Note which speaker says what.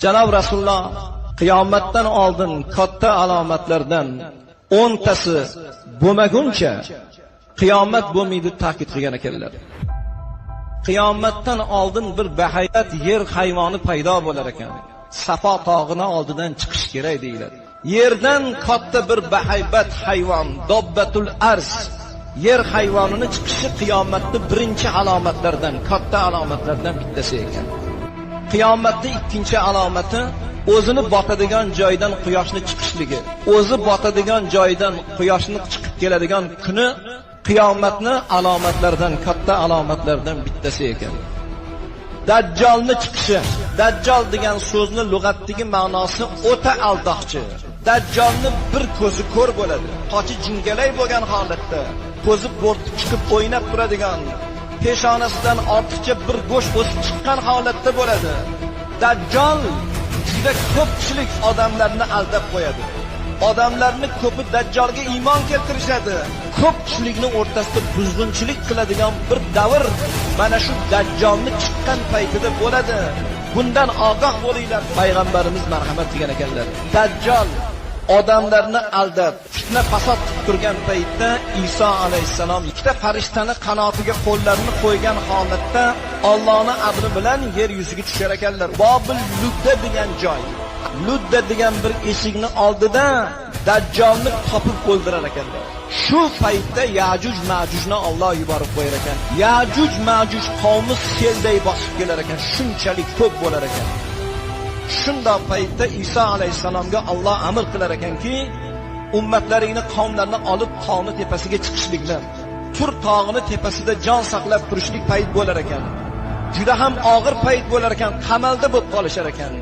Speaker 1: Janob Rasululloh qiyomatdan oldin katta alomatlardan 10 tasi bo'lmaguncha qiyomat bo'lmaydi ta'kid qilgan ekanlar. Qiyomatdan oldin bir bahaybat yer hayvoni paydo bo'lar ekan. Safo tog'ining oldidan chiqish kerak deyiladi. Yerdan katta bir bahaybat hayvon, dobbatul arz, yer hayvonining chiqishi qiyomatning birinchi alomatlardan, katta alomatlardan bittasi ekan. Qiyomatning ikkinchi alomati o'zini botadigan joydan quyoshning chiqishligi. O'zi botadigan joydan quyoshning chiqib keladigan kuni qiyomatning alomatlaridan, katta alomatlardan bittasi ekan. Dajjolning chiqishi. Dajjol degan so'zning lug'atdagi ma'nosi o'ta aldoqchi. Dajjolning bir ko'zi ko'r bo'ladi. Qochi jingalay bo'lgan holatda, ko'zi bo'rtib chiqib o'ynab turadigan, peshonasidan ortiqcha bir go'sht o'sib chiqqan holatda bo'ladi. Dajjol juda ko'pchilik odamlarni aldab qo'yadi. Odamlarning ko'pi Dajjolga iymon keltirishadi. Ko'pchilikning o'rtasida buzg'unchilik qiladigan bir davr mana shu Dajjolning chiqqan paytida bo'ladi. Bundan ogoh bo'linglar, payg'ambarimiz marhamat qilgan ekanlar. Dajjol odamlarni aldab, fitna fasod qilib turgan paytda Iso alayhisalom ikkita farishtani qanotiga qo'llarini qo'ygan holatda Allohning amri bilan yer yuziga tushar ekanlar. Bobil Ludda degan joy. Ludda degan bir eshikni oldida Dajjolni topib o'ldirar ekanlar. Shu paytda Yajuj Majujni Alloh yuborib qo'yar ekan. Yajuj Majuj qavmi selday bosib kelar ekan, shunchalik ko'p bo'lar ekan. Shunda paytda Iso alayhisalomga Alloh amr qilar ekanki, ummatlaringni, qavmlarni olib tog'ning tepasiga chiqishlikni, Tur tog'ining tepasida jon saqlab turishlik payt bo'lar ekan. Juda ham og'ir payt bo'lar ekan, qamalda bo'lib qolishar ekan.